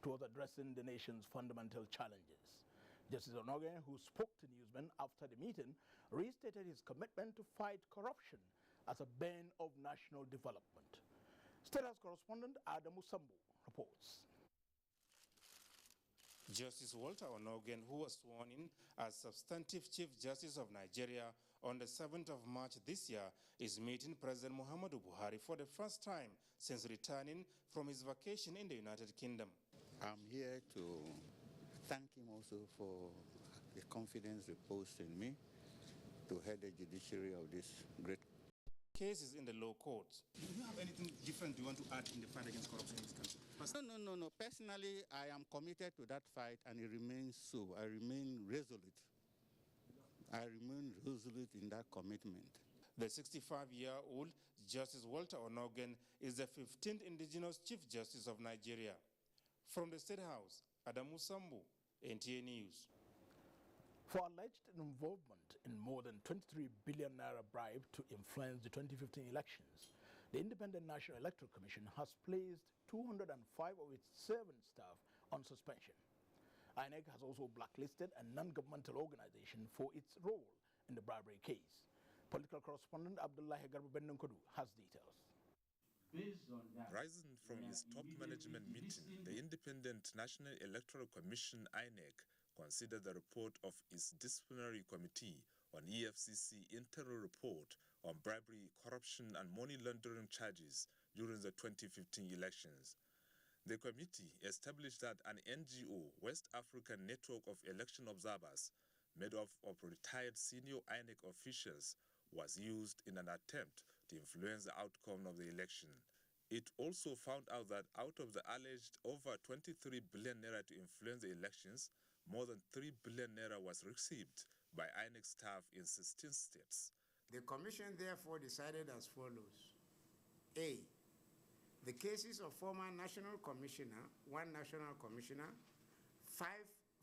towards addressing the nation's fundamental challenges. Justice Onogen, who spoke to newsmen after the meeting, restated his commitment to fight corruption as a bane of national development. State House correspondent Adamu Sambu reports. Justice Walter Onogen, who was sworn in as substantive Chief Justice of Nigeria on the 7th of March this year, is meeting President Muhammadu Buhari for the first time since returning from his vacation in the United Kingdom. I'm here to thank him also for the confidence reposed in me to head the judiciary of this great cases in the law courts. Do you have anything different you want to add in the fight against corruption in this country? No. Personally, I am committed to that fight, and it remains so. I remain resolute. In that commitment. The 65-year-old Justice Walter Onogen is the 15th indigenous Chief Justice of Nigeria. From the State House, Adamu Sambu, NTA News. For alleged involvement in more than 23 billion naira bribe to influence the 2015 elections, the Independent National Electoral Commission has placed 205 of its 7 staff on suspension. INEC has also blacklisted a non-governmental organization for its role in the bribery case. Political correspondent Abdullahi Garba has details. Based on that, rising from its top management meeting, the Independent National Electoral Commission, INEC, considered the report of its disciplinary committee on EFCC internal report on bribery, corruption and money laundering charges during the 2015 elections. The committee established that an NGO, West African Network of Election Observers, made up of retired senior INEC officials, was used in an attempt to influence the outcome of the election. It also found out that out of the alleged over 23 billion naira to influence the elections, more than 3 billion naira was received by INEC staff in 16 states. The Commission therefore decided as follows. A, the cases of former National Commissioner, 1 National Commissioner, 5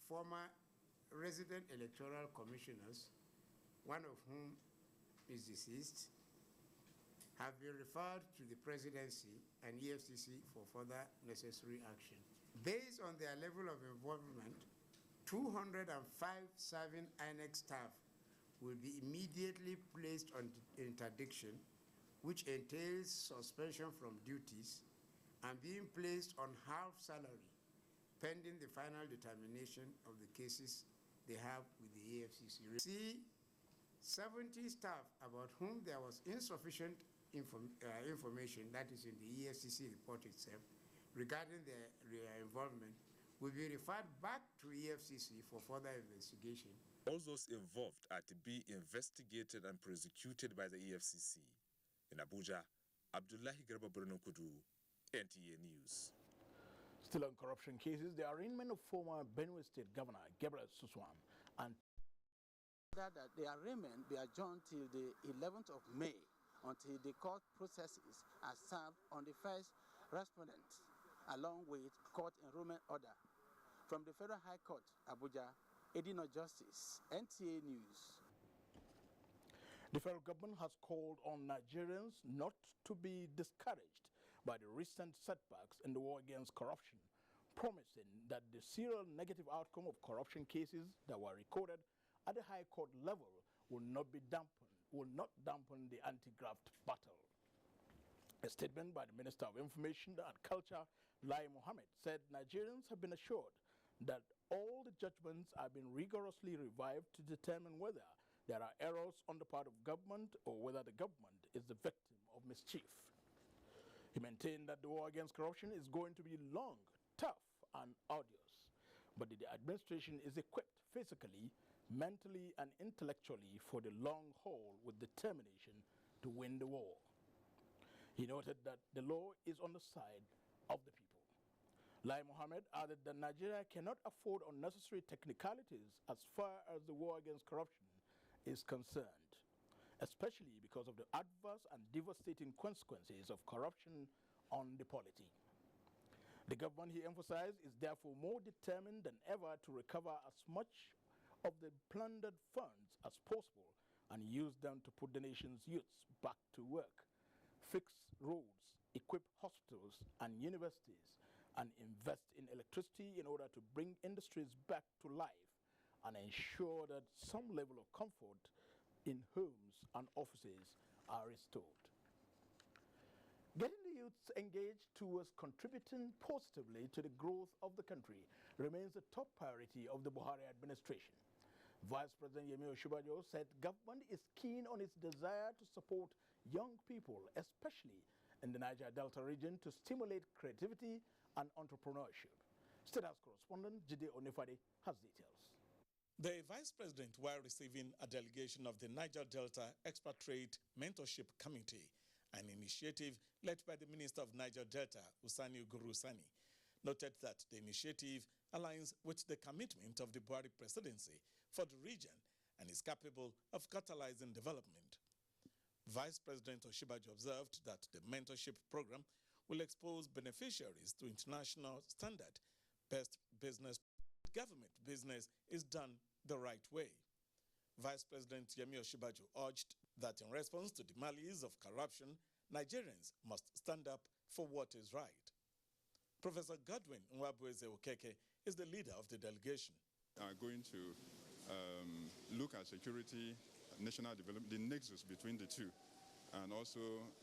former resident electoral commissioners, 1 of whom is deceased, have been referred to the Presidency and EFCC for further necessary action. Based on their level of involvement, 205 serving INEC staff will be immediately placed on interdiction, which entails suspension from duties and being placed on half salary, pending the final determination of the cases they have with the EFCC. C, 70 staff about whom there was insufficient information, that is in the EFCC report itself, regarding their involvement, will be referred back to EFCC for further investigation. All those involved are to be investigated and prosecuted by the EFCC. In Abuja, Abdullahi Garba Kudu, NTA News. Still on corruption cases, the arraignment of former Benue State Governor Gabriel Suswan and that the arraignment be adjourned till the 11th of May until the court processes are served on the first respondent, along with court enrollment order. From the Federal High Court, Abuja, Edino Justice, NTA News. The federal government has called on Nigerians not to be discouraged by the recent setbacks in the war against corruption, promising that the serial negative outcome of corruption cases that were recorded at the High Court level will not dampen the anti-graft battle. A statement by the Minister of Information and Culture, Lai Mohammed, said Nigerians have been assured that all the judgments are being rigorously reviewed to determine whether there are errors on the part of government or whether the government is the victim of mischief. He maintained that the war against corruption is going to be long, tough, and arduous, but the administration is equipped physically, mentally, and intellectually for the long haul with determination to win the war. He noted that the law is on the side of the people. Lai Mohammed added that Nigeria cannot afford unnecessary technicalities as far as the war against corruption is concerned, especially because of the adverse and devastating consequences of corruption on the polity. The government, he emphasized, is therefore more determined than ever to recover as much of the plundered funds as possible and use them to put the nation's youths back to work, fix roads, equip hospitals and universities, and invest in electricity in order to bring industries back to life and ensure that some level of comfort in homes and offices are restored. Getting the youths engaged towards contributing positively to the growth of the country remains a top priority of the Buhari administration. Vice President Yemi Osinbajo said government is keen on its desire to support young people, especially in the Niger Delta region, to stimulate creativity and entrepreneurship. State House correspondent Jide Onifade has details. The Vice President, while receiving a delegation of the Niger Delta Expatriate Mentorship Committee, an initiative led by the Minister of Niger Delta, Usani Uguru-Sani, noted that the initiative aligns with the commitment of the Buhari presidency for the region and is capable of catalyzing development. Vice President Osinbajo observed that the mentorship program will expose beneficiaries to international standard best business. Government business is done the right way. Vice President Yemi Osinbajo urged that in response to the malice of corruption, Nigerians must stand up for what is right. Professor Godwin Nwabueze Okeke is the leader of the delegation. Are going to look at security, national development, the nexus between the two, and also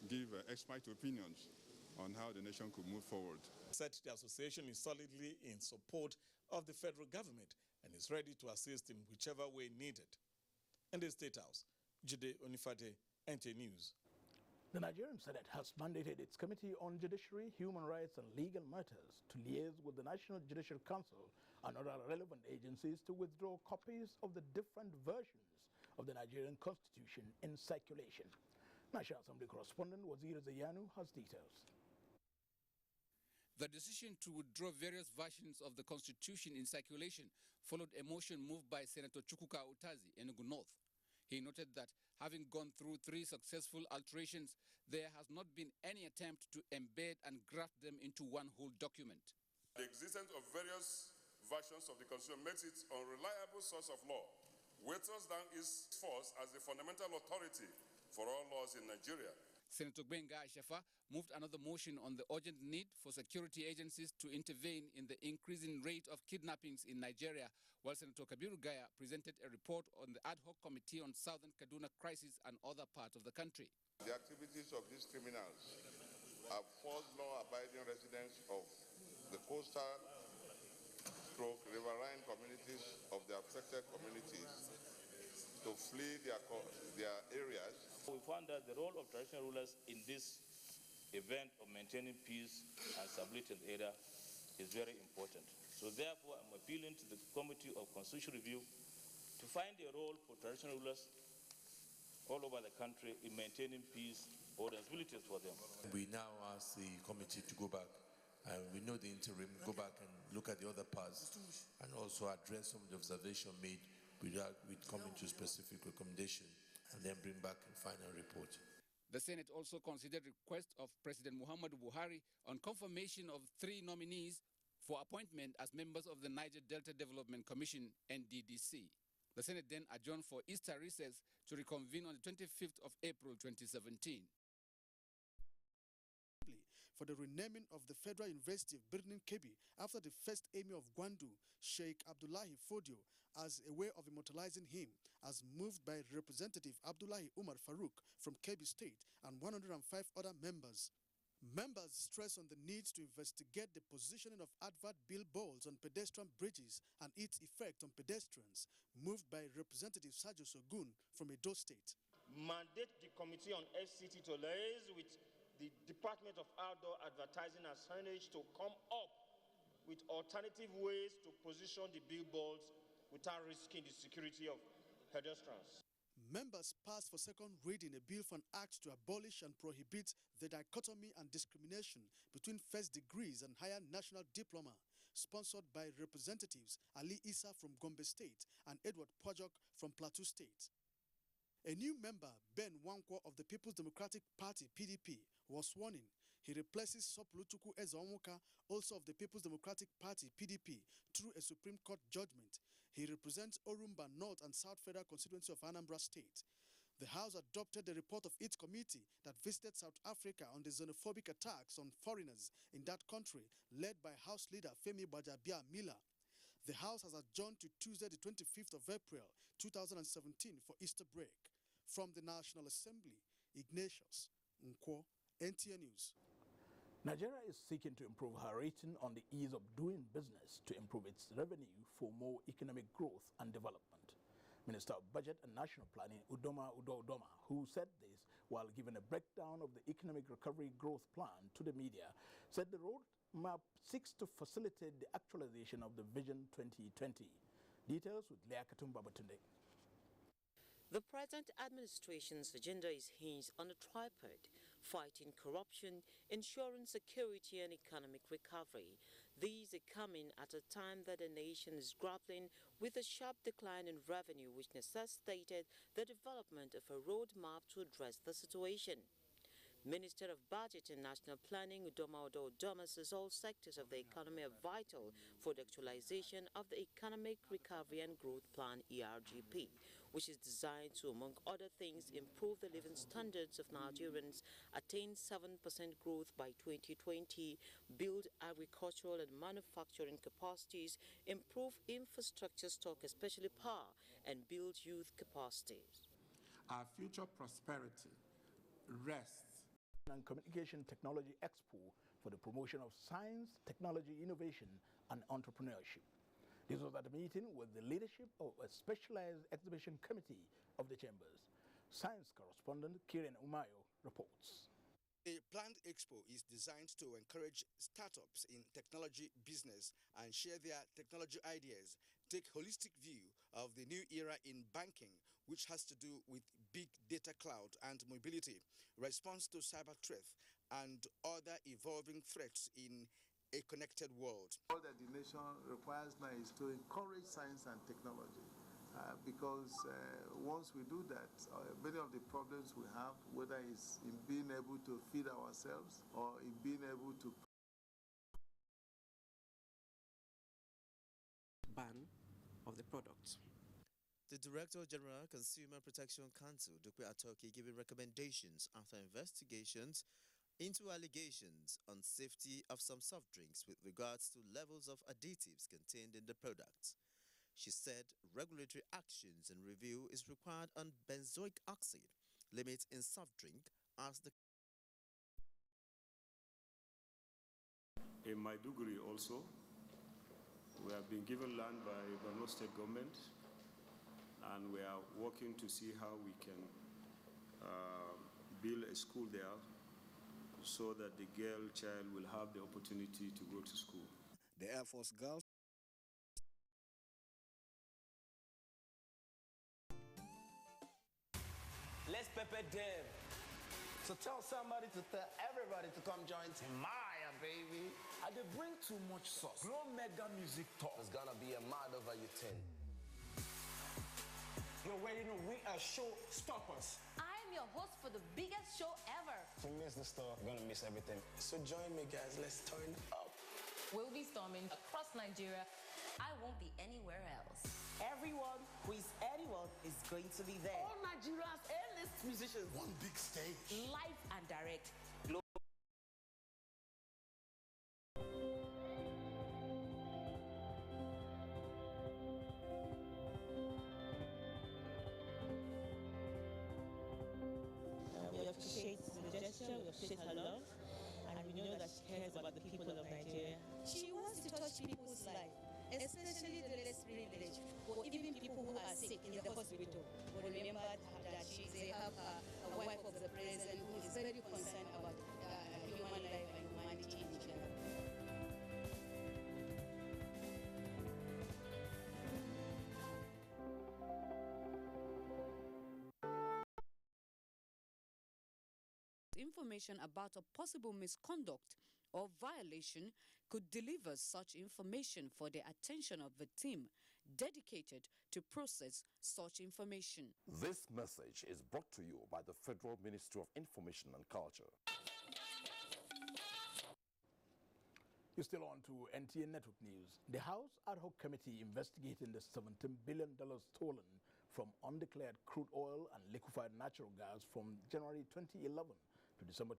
give expert opinions on how the nation could move forward. Said the association is solidly in support of the federal government and is ready to assist in whichever way needed. In the State House, Jide Onifade, NTA News. The Nigerian Senate has mandated its Committee on Judiciary, Human Rights and Legal Matters to liaise with the National Judicial Council and other relevant agencies to withdraw copies of the different versions of the Nigerian Constitution in circulation. National Assembly correspondent Wazir Zayanu has details. The decision to withdraw various versions of the Constitution in circulation followed a motion moved by Senator Chukwuka Utazi, Enugu North. He noted that having gone through 3 successful alterations, there has not been any attempt to embed and graft them into one whole document. The existence of various versions of the Constitution makes it an unreliable source of law, weights down its force as the fundamental authority for all laws in Nigeria. Senator Gbenga Ashafa moved another motion on the urgent need for security agencies to intervene in the increasing rate of kidnappings in Nigeria, while Senator Kabiru Gaya presented a report on the ad hoc committee on Southern Kaduna crisis and other parts of the country. The activities of these criminals have forced law-abiding residents of the coastal riverine communities of the affected communities to flee their areas. We found that the role of traditional rulers in this event of maintaining peace and stability in the area is very important. So therefore, I'm appealing to the Committee of Constitutional Review to find a role for traditional rulers all over the country in maintaining peace or responsibilities for them. We now ask the committee to go back, and we know the interim, go back and look at the other parts and also address some of the observation made with coming to specific recommendation and then bring back a final report. The Senate also considered request of President Muhammadu Buhari on confirmation of 3 nominees for appointment as members of the Niger Delta Development Commission, NDDC. The Senate then adjourned for Easter recess to reconvene on the 25th of April 2017. For the renaming of the Federal University of Birnin Kebbi after the first Emir of Gwandu, Sheikh Abdullahi Fodio, as a way of immortalizing him, as moved by Representative Abdullahi Umar Farouk from Kebbi State and 105 other members. Members stress on the need to investigate the positioning of advert billboards on pedestrian bridges and its effect on pedestrians, moved by Representative Sajo Sogun from Edo State. Mandate the Committee on FCT to liaise with the Department of Outdoor Advertising and Signage to come up with alternative ways to position the billboards without risking the security of pedestrians. Members passed for second reading a bill for an act to abolish and prohibit the dichotomy and discrimination between first degrees and higher national diploma, sponsored by Representatives Ali Issa from Gombe State and Edward Pojok from Plateau State. A new member, Ben Wankwo of the People's Democratic Party, PDP, was sworn in. He replaces Soplutuku Ezeonwuka, also of the People's Democratic Party, PDP, through a Supreme Court judgment. He represents Orumba North and South Federal Constituency of Anambra State. The House adopted the report of its committee that visited South Africa on the xenophobic attacks on foreigners in that country, led by House Leader Femi Gbajabiamila. The House has adjourned to Tuesday, the 25th of April, 2017 for Easter break. From the National Assembly, Ignatius Nkwo, NTA News. Nigeria is seeking to improve her rating on the ease of doing business to improve its revenue for more economic growth and development. Minister of Budget and National Planning Udoma Udoma, who said this while giving a breakdown of the Economic Recovery Growth Plan to the media, said the roadmap seeks to facilitate the actualization of the Vision 2020. Details with Leah Katumba Batunde. The present administration's agenda is hinged on a tripod: fighting corruption, ensuring security and economic recovery. These are coming at a time that the nation is grappling with a sharp decline in revenue, which necessitated the development of a roadmap to address the situation. Minister of Budget and National Planning Udoma Udoma says all sectors of the economy are vital for the actualization of the Economic Recovery and Growth Plan (ERGP), which is designed to, among other things, improve the living standards of Nigerians, attain 7% growth by 2020, build agricultural and manufacturing capacities, improve infrastructure stock, especially power, and build youth capacities. Our future prosperity rests and Communication Technology Expo for the promotion of science, technology, innovation, and entrepreneurship. This was at a meeting with the leadership of a specialized exhibition committee of the Chambers. Science correspondent Kiran Umayo reports. The planned expo is designed to encourage startups in technology business and share their technology ideas, take holistic view of the new era in banking, which has to do with big data cloud and mobility, response to cyber threat, and other evolving threats in a connected world. All that the nation requires now is to encourage science and technology. Because once we do that, many of the problems we have, whether it's in being able to feed ourselves or in being able to ban of the products. The Director General Consumer Protection Council, Dr. Atoki, giving recommendations after investigations into allegations on safety of some soft drinks with regards to levels of additives contained in the products. She said regulatory actions and review is required on benzoic oxide limits in soft drink as the... In Maiduguri also, we have been given land by Borno State government, and we are working to see how we can build a school there so that the girl child will have the opportunity to go to school. The Air Force girls. Let's pepper them. So tell somebody to tell everybody to come join Timaya, baby. I did bring too much sauce. Glow Mega Music Talk. It's gonna be a mad over your 10. You already know we are showstoppers. I'm your host for the biggest show ever. If you miss the store, you're gonna miss everything. So join me, guys. Let's turn up. We'll be storming across Nigeria. I won't be anywhere else. Everyone who is anyone is going to be there. All Nigeria's A-list musicians. One big stage. Live and direct. We appreciate the gesture, we appreciate her love, and we know that she cares about the people of Nigeria. She wants to touch people's lives, especially the less privileged, or even people who are sick in the hospital. But remember that she's a wife of the president who is very concerned about human life and humanity in general. Information about a possible misconduct or violation could deliver such information for the attention of the team dedicated to process such information. This message is brought to you by the Federal Ministry of Information and Culture. You're still on to NTA Network News. The House Ad Hoc Committee investigating the $17 billion stolen from undeclared crude oil and liquefied natural gas from January 2011 to December.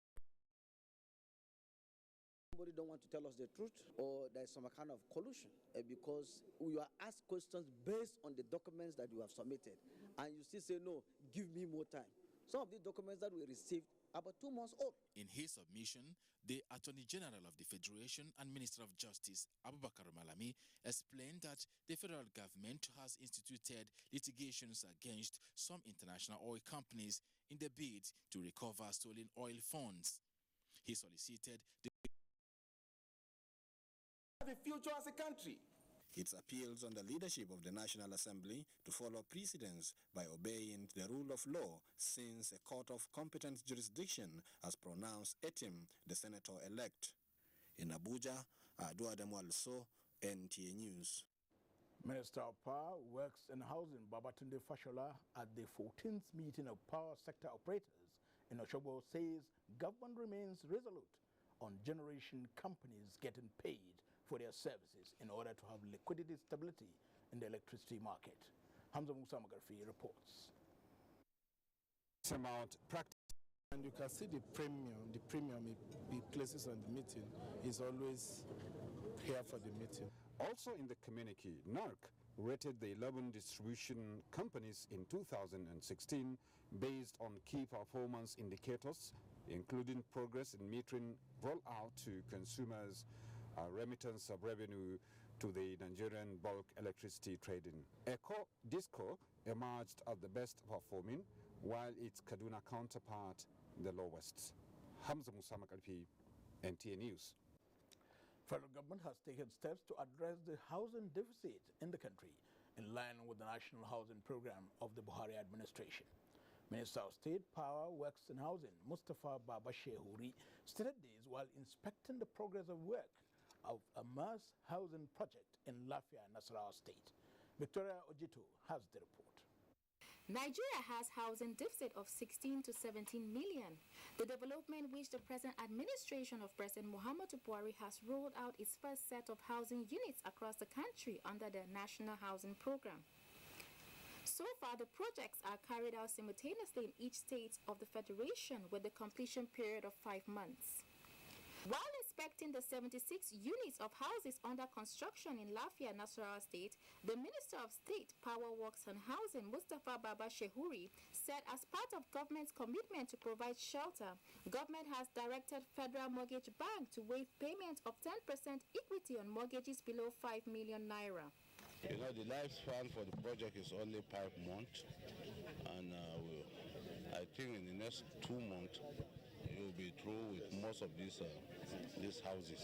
Somebody don't want to tell us the truth, or there's some kind of collusion, because you are asked questions based on the documents that you have submitted, and you still say, no, give me more time. Some of the documents that we received are about 2 months old. In his submission, the Attorney General of the Federation and Minister of Justice, Abubakar Malami, explained that the federal government has instituted litigations against some international oil companies in the bid to recover stolen oil funds. He solicited the future as a country. It appeals on the leadership of the National Assembly to follow precedents by obeying the rule of law, since a court of competent jurisdiction has pronounced Etim the senator-elect. In Abuja, Aduademo Also, NTA News. Minister of Power, Works and Housing Babatunde Fashola at the 14th meeting of power sector operators in Osogbo says government remains resolute on generation companies getting paid for their services in order to have liquidity stability in the electricity market. Hamza Musa Magarfi reports. Amount practice, and you can see the premium he places on the meeting is always here for the meeting. Also in the communique, NARC rated the 11 distribution companies in 2016 based on key performance indicators, including progress in metering rollout to consumers, remittance of revenue to the Nigerian bulk electricity trading. Disco emerged as the best performing, while its Kaduna counterpart the lowest. Hamza Musa Magarfi, NTA News. Federal government has taken steps to address the housing deficit in the country in line with the National Housing Program of the Buhari administration. Minister of State, Power, Works and Housing, Mustafa Baba Shehuri, stated this while inspecting the progress of work of a mass housing project in Lafia, Nasarawa State. Victoria Ojito has the report. Nigeria has housing deficit of 16 to 17 million. The development which the present administration of President Muhammadu Buhari has rolled out its first set of housing units across the country under the National Housing Program. So far, the projects are carried out simultaneously in each state of the Federation with the completion period of 5 months. While inspecting the 76 units of houses under construction in Lafia, Nasarawa State, the Minister of State, Power, Works and Housing, Mustafa Baba Shehuri, said as part of government's commitment to provide shelter, government has directed Federal Mortgage Bank to waive payment of 10% equity on mortgages below 5 million naira. You know, the lifespan for the project is only 5 months, and I think in the next 2 months, you'll be through with most of these houses.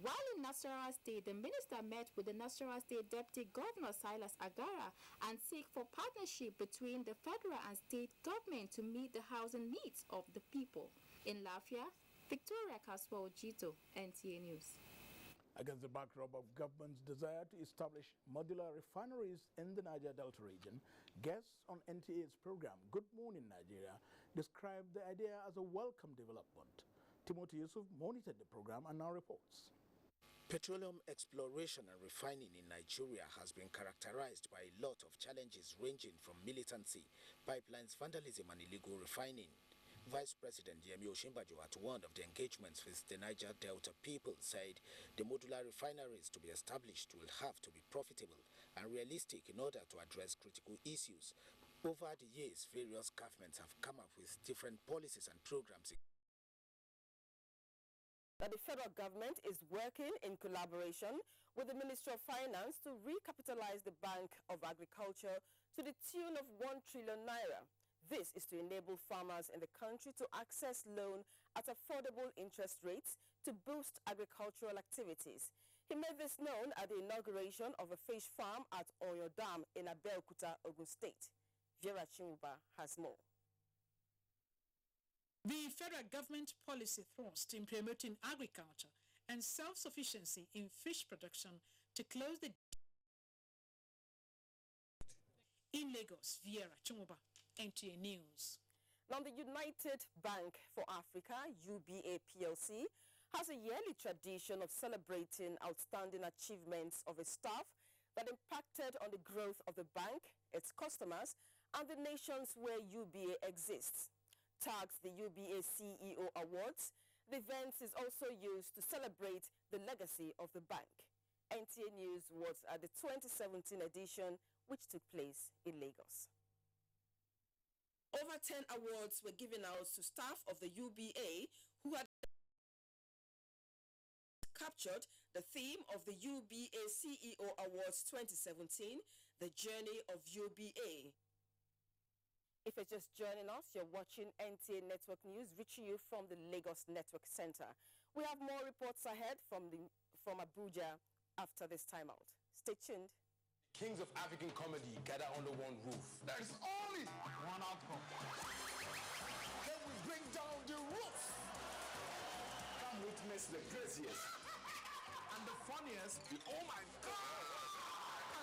While in Nasarawa State, the minister met with the Nasarawa State Deputy Governor Silas Agara and seek for partnership between the federal and state government to meet the housing needs of the people. In Lafia, Victoria Kaswa Ojito, NTA News. Against the backdrop of government's desire to establish modular refineries in the Niger Delta region, guests on NTA's program Good Morning Nigeria described the idea as a welcome development. Timothy Yusuf monitored the program and now reports. Petroleum exploration and refining in Nigeria has been characterized by a lot of challenges ranging from militancy, pipelines vandalism and illegal refining. Vice President Yemi Osinbajo, at one of the engagements with the Niger Delta people, said the modular refineries to be established will have to be profitable and realistic in order to address critical issues. Over the years, various governments have come up with different policies and programs. That the federal government is working in collaboration with the Ministry of Finance to recapitalize the Bank of Agriculture to the tune of 1 trillion naira. This is to enable farmers in the country to access loan at affordable interest rates to boost agricultural activities. He made this known at the inauguration of a fish farm at Oyo Dam in Abeokuta, Ogun State. Vera Chimuba has more. The federal government policy thrust in promoting agriculture and self-sufficiency in fish production to close the... In Lagos, Vera Chimuba, NTA News. Now, the United Bank for Africa, UBA PLC, has a yearly tradition of celebrating outstanding achievements of its staff that impacted on the growth of the bank, its customers, and the nations where UBA exists. Tagged the UBA CEO Awards, the event is also used to celebrate the legacy of the bank. NTA News was at the 2017 edition, which took place in Lagos. Over 10 awards were given out to staff of the UBA who had captured the theme of the UBA CEO Awards 2017, The Journey of UBA. If you're just joining us, you're watching NTA Network News, reaching you from the Lagos Network Center. We have more reports ahead from Abuja after this timeout. Stay tuned. Kings of African comedy gather under one roof. There is only one outcome. Then we bring down the roof. Come witness the craziest and the funniest, the oh my God,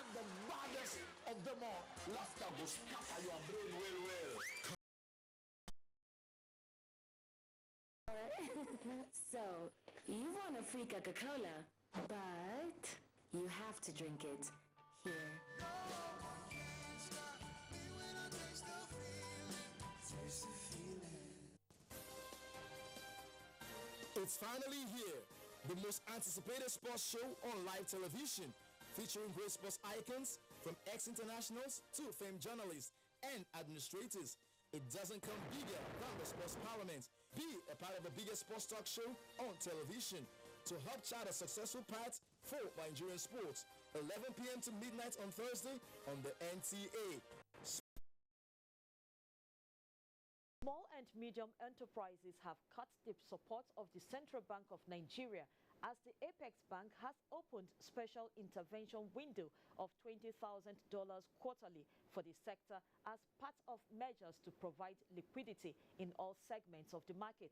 and the baddest of them all. Laughter will scatter your brain well. So, you want a free Coca-Cola, but you have to drink it here. It's finally here, the most anticipated sports show on live television, featuring great sports icons from ex-internationals to famed journalists and administrators. It doesn't come bigger than the Sports Parliament. Be a part of the biggest sports talk show on television to help chart a successful path for Nigerian sports. 11 p.m. to midnight on Thursday on the NTA. Small and medium enterprises have cut the support of the Central Bank of Nigeria as the Apex Bank has opened special intervention window of $20,000 quarterly for the sector as part of measures to provide liquidity in all segments of the market.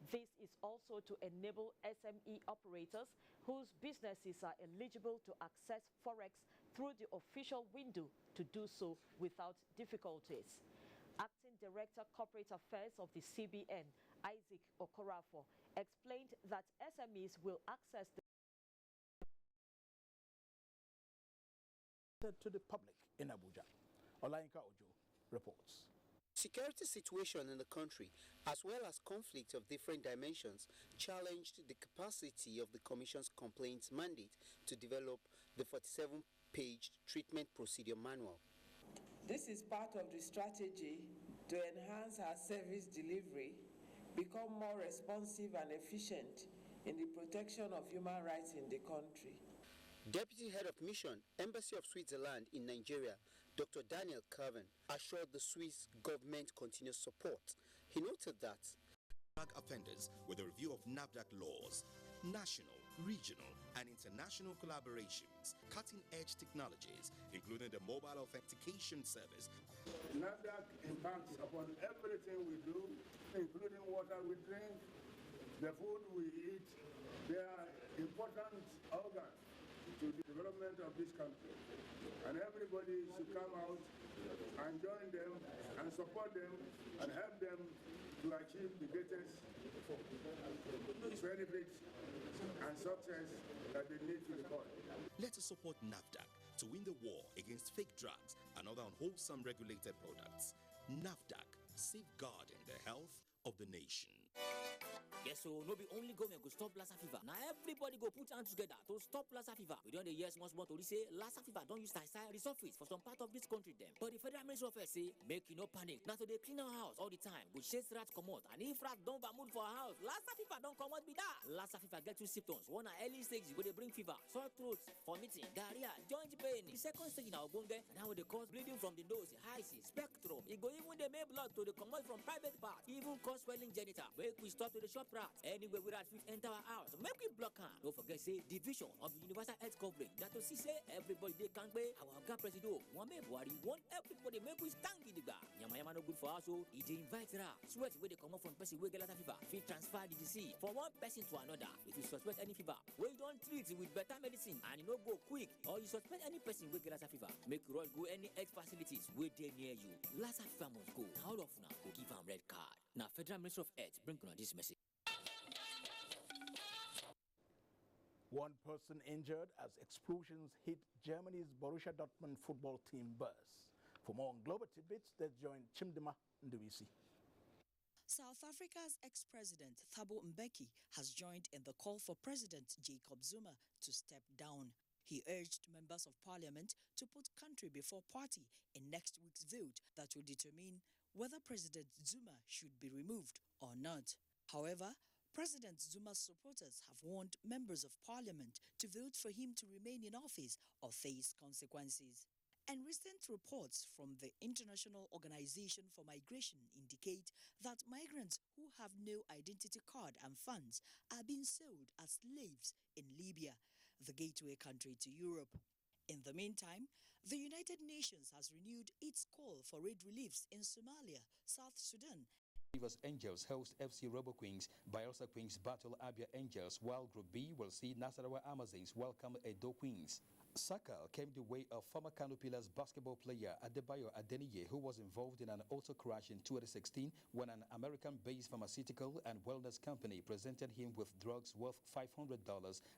This is also to enable SME operators whose businesses are eligible to access Forex through the official window to do so without difficulties. Acting Director Corporate Affairs of the CBN, Isaac Okorafor, explained that SMEs will access to the public in Abuja. Olayinka Ojo reports. Security situation in the country, as well as conflict of different dimensions, challenged the capacity of the Commission's complaints mandate to develop the 47-page treatment procedure manual. This is part of the strategy to enhance our service delivery, become more responsive and efficient in the protection of human rights in the country. Deputy Head of Mission, Embassy of Switzerland in Nigeria, Dr. Daniel Carven, assured the Swiss government continuous support. He noted that drug offenders with a review of NAFDAC laws, national, regional, and international collaborations, cutting-edge technologies, including the mobile authentication service. NAFDAC impacts upon everything we do, including water we drink, the food we eat. They are important organs to the development of this country. And everybody should come out and join them and support them and help them to achieve the greatest benefits and success that they need to the country. Let us support NAFDAC to win the war against fake drugs and other unwholesome regulated products. NAFDAC, safeguarding the health of the nation. Yes, so no be only government go stop Lassa fever. Now everybody go put hands together to stop Lassa fever. We don't hear small to say Lassa fever don't use style resurface for some part of this country them. But the Federal Ministry of Health say make you no panic. Now so they clean our house all the time. Go chase rats come out. And if rats don't mood for our house, Lassa fever don't come out be that. Lassa fever get two symptoms. One are early stage where they bring fever, sore throat, vomiting, diarrhea, joint pain. The second stage now go there. Now they cause bleeding from the nose, high spectrum. It go even they make blood to the come out from private parts. Even cause swelling genital. Make we stop to the shop rats. Anywhere we rat fit enter our house, make we block am. Don't forget say division of the universal health coverage. That to see say everybody they can pay. Our Oga President Muhammad Buhari want everybody make we stand gidigba. Yama no good for us so he dey invite rats. Sweat where they come out from person wey get Lassa fever fit transfer the disease from one person to another. If you suspect any fever wey you don't treat with better medicine and you no go quick, or you suspect any person wey get Lassa fever, make you rush go any health facilities wey dey near you. Lassa fever must go. All of una go give am red card. Now Federal Ministry of Health bring una this message. One person injured as explosions hit Germany's Borussia Dortmund football team bus. For more on Global Tidbits, let's join Chimdima Nduwisi. South Africa's ex-president Thabo Mbeki has joined in the call for President Jacob Zuma to step down. He urged members of parliament to put country before party in next week's vote that will determine whether President Zuma should be removed or not. However, President Zuma's supporters have warned members of parliament to vote for him to remain in office or face consequences. And recent reports from the International Organization for Migration indicate that migrants who have no identity card and funds are being sold as slaves in Libya, the gateway country to Europe. In the meantime, the United Nations has renewed its call for aid reliefs in Somalia, South Sudan. Rivers Angels host FC Robo Queens. Bielsa Queens battle Abia Angels, while Group B will see Nasarawa Amazons welcome Edo Queens. Sakal came the way of former Kano Pillars basketball player Adebayo Adeniyi, who was involved in an auto crash in 2016 when an American-based pharmaceutical and wellness company presented him with drugs worth $500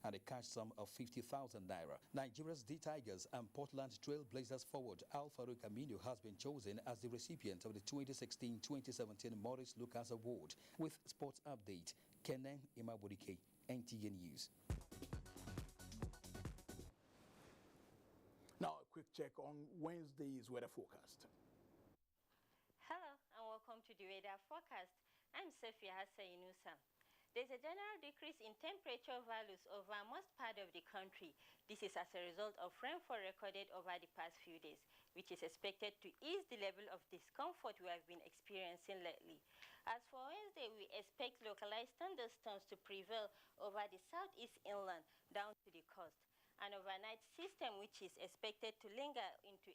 and a cash sum of 50,000 naira. Nigeria's D-Tigers and Portland Trail Blazers forward Al Farouk Aminu has been chosen as the recipient of the 2016-2017 Maurice Lucas Award. With sports update, Kenan Imabodike, NTA News. Now, a quick check on Wednesday's weather forecast. Hello and welcome to the weather forecast. I'm Sophia Hassan Yunusa. There's a general decrease in temperature values over most part of the country. This is as a result of rainfall recorded over the past few days, which is expected to ease the level of discomfort we have been experiencing lately. As for Wednesday, we expect localized thunderstorms to prevail over the southeast inland down to the coast. An overnight system which is expected to linger into